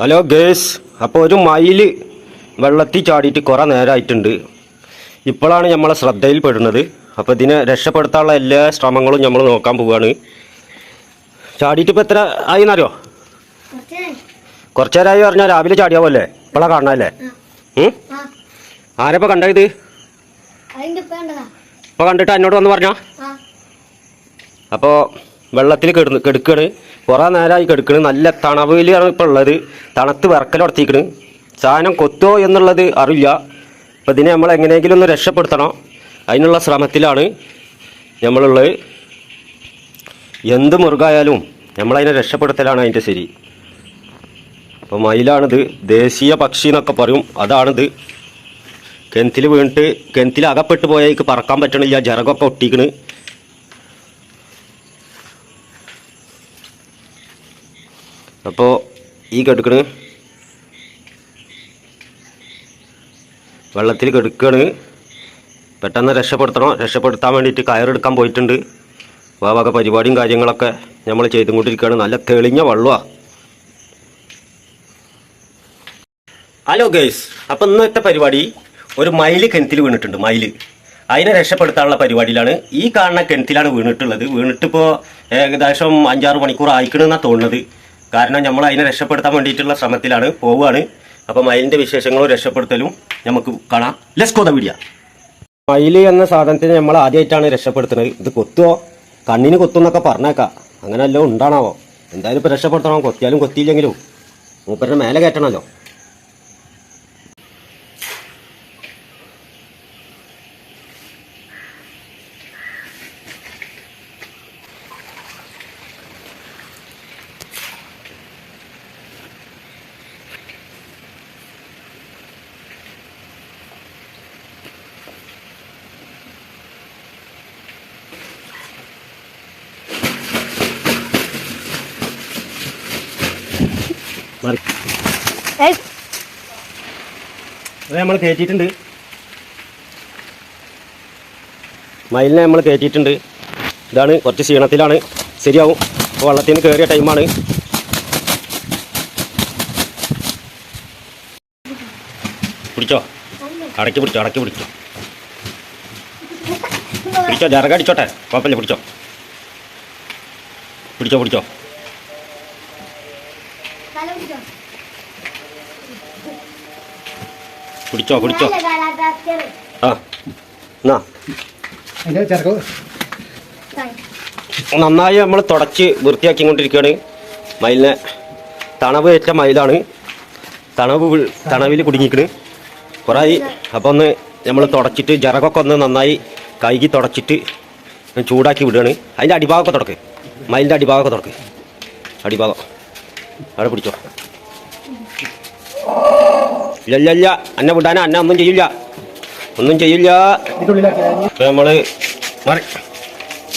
Hello guys, അപ്പോൾ ഒരു മയിൽ വെള്ളത്തിൽ ചാടിയിട്ട് കുറേ നേരമായിട്ടുണ്ട്. ഇപ്പോഴാണ് നമ്മളെ ശ്രദ്ധയിൽപ്പെടുന്നത്. അപ്പോൾ ഇതിനെ രക്ഷപ്പെടുത്താനുള്ള എല്ലാ ശ്രമങ്ങളും നമ്മൾ നോക്കാൻ പോവുകയാണ്. ചാടിയിട്ട് ഇപ്പോൾ എത്ര ആയി എന്നറിയോ? കുറച്ച് നേരമായി പറഞ്ഞാൽ രാവിലെ ചാടിയാവല്ലേ? ഇപ്പോഴാണ് കാണണല്ലേ? ആരപ്പോൾ കണ്ടത്? ഇപ്പോൾ കണ്ടിട്ട് എന്നോട് വന്ന് പറഞ്ഞോ. അപ്പോൾ വെള്ളത്തിൽ കെടുക്കണ്, കുറേ നേരമായി കെടുക്കണ്. നല്ല തണവിലാണ് ഇപ്പോൾ ഉള്ളത്. തണുത്ത് വിറക്കലുടത്തിക്കണ്. സാധനം കൊത്തോ എന്നുള്ളത് അറിയില്ല. അപ്പം ഇതിനെ നമ്മൾ എങ്ങനെയെങ്കിലും ഒന്ന് രക്ഷപ്പെടുത്തണം. അതിനുള്ള ശ്രമത്തിലാണ് നമ്മളുള്ളത്. എന്ത് മൃഗമായാലും നമ്മളതിനെ രക്ഷപ്പെടുത്തലാണ് അതിൻ്റെ ശരി. അപ്പോൾ മയിലാണിത്. ദേശീയ പക്ഷി എന്നൊക്കെ പറയും. അതാണിത്. കിണറ്റിൽ വീണിട്ട് കിണറ്റിൽ അകപ്പെട്ട് പോയേക്ക് പറക്കാൻ പറ്റണില്ല. ജറകൊക്കെ ഒട്ടിക്കണ്. അപ്പോൾ ഈ കെടുക്കണ് വെള്ളത്തിൽ കെടുക്കണ്. പെട്ടെന്ന് രക്ഷപ്പെടുത്തണം. രക്ഷപ്പെടുത്താൻ വേണ്ടിയിട്ട് കയറെടുക്കാൻ പോയിട്ടുണ്ട്. ആ വക പരിപാടിയും കാര്യങ്ങളൊക്കെ നമ്മൾ ചെയ്തുകൊണ്ടിരിക്കുകയാണ്. നല്ല തെളിഞ്ഞ വെള്ളമാണ്. ഹലോ ഗേസ്, അപ്പം ഇന്നത്തെ പരിപാടി ഒരു മയിൽ കിണറ്റിൽ വീണിട്ടുണ്ട്. മയിൽ അതിനെ രക്ഷപ്പെടുത്താനുള്ള പരിപാടിയിലാണ്. ഈ കാണുന്ന കിണറ്റിലാണ് വീണിട്ടുള്ളത്. വീണിട്ടിപ്പോൾ ഏകദേശം 5-6 മണിക്കൂർ ആയിക്കണമെന്നാണ് തോന്നുന്നത്. കാരണം നമ്മൾ അതിനെ രക്ഷപ്പെടുത്താൻ വേണ്ടിയിട്ടുള്ള ശ്രമത്തിലാണ്, പോവുകയാണ്. അപ്പോൾ മയിലിൻ്റെ വിശേഷങ്ങളും രക്ഷപ്പെടുത്തലും നമുക്ക് കാണാം. Let's go the video. മയിൽ എന്ന സാധനത്തിന് നമ്മൾ ആദ്യമായിട്ടാണ് രക്ഷപ്പെടുത്തുന്നത്. ഇത് കൊത്തുമോ, കണ്ണിന് കൊത്തുന്നൊക്കെ പറഞ്ഞേക്കാം. അങ്ങനെ എല്ലാം ഉണ്ടാണാവോ? എന്തായാലും ഇപ്പോൾ രക്ഷപ്പെടുത്തണം. കൊത്തിയാലും കൊത്തിയില്ലെങ്കിലും മൂപ്പരുടെ മേലെ കയറ്റണമല്ലോ. നമ്മൾ കയറ്റിയിട്ടുണ്ട്. മയിലിനെ നമ്മൾ കയറ്റിയിട്ടുണ്ട്. ഇതാണ്, കുറച്ച് ക്ഷീണത്തിലാണ്. ശരിയാവും. ഇപ്പോൾ വെള്ളത്തിൽ നിന്ന് കയറിയ ടൈമാണ്. പിടിച്ചോ, അടക്കി പിടിച്ചോ, അടക്കി പിടിച്ചോ, പിടിച്ചോ. ജറകടിച്ചോട്ടെ, കുഴപ്പമില്ല. പിടിച്ചോ, പിടിച്ചോ, പിടിച്ചോ. പിടിച്ചോ, പിടിച്ചോ. ആ എന്നാ നന്നായി നമ്മൾ തുടച്ച് വൃത്തിയാക്കിക്കൊണ്ടിരിക്കുകയാണ്. മയിലിനെ തണവ് ഏറ്റ മയിലാണ്. തണവിൽ കുടുങ്ങിക്കണ് കുറേയായി. അപ്പോൾ ഒന്ന് നമ്മൾ തുടച്ചിട്ട് ജറകൊക്കെ ഒന്ന് നന്നായി കഴുകി തുടച്ചിട്ട് ചൂടാക്കി വിടുകയാണ്. അതിൻ്റെ അടിഭാഗമൊക്കെ തുടക്ക്. മയിലിൻ്റെ അടിഭാഗമൊക്കെ തുടക്ക്. അടിഭാഗം അവിടെ പിടിച്ചോ. ഇല്ല, അന്നെ വിടാനാ. അന്നെ ഒന്നും ചെയ്യില്ല, ഒന്നും ചെയ്യില്ല. ഇപ്പം നമ്മൾ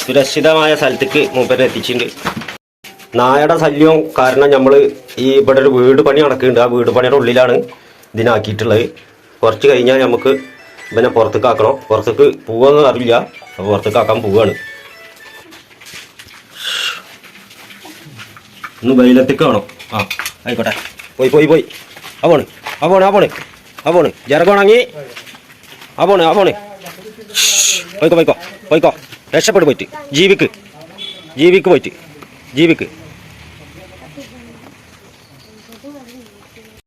സുരക്ഷിതമായ സ്ഥലത്തേക്ക് മൂപ്പരെ എത്തിച്ചിട്ടുണ്ട്. നായയുടെ ശല്യം കാരണം നമ്മൾ ഇവിടെ ഒരു വീട് പണി നടക്കുന്നുണ്ട്. ആ വീട് പണിയുടെ ഉള്ളിലാണ് ഇതിനാക്കിയിട്ടുള്ളത്. കുറച്ച് കഴിഞ്ഞാൽ നമുക്ക് ഇവനെ പുറത്തേക്ക് ആക്കണം. പുറത്തേക്ക് പോവാന്ന് അറിയില്ല. അപ്പോൾ പുറത്തേക്ക് ആക്കാൻ പോവുകയാണ്. ഒന്ന് വെയിലത്തേക്ക് വേണം. ആ ആയിക്കോട്ടെ. പോയി അപ്പോണ് ജറകോണങ്ങി അപ്പോണ് പോയിക്കോ. രക്ഷപ്പെട്ട് പോയിട്ട് ജീവിക്ക്.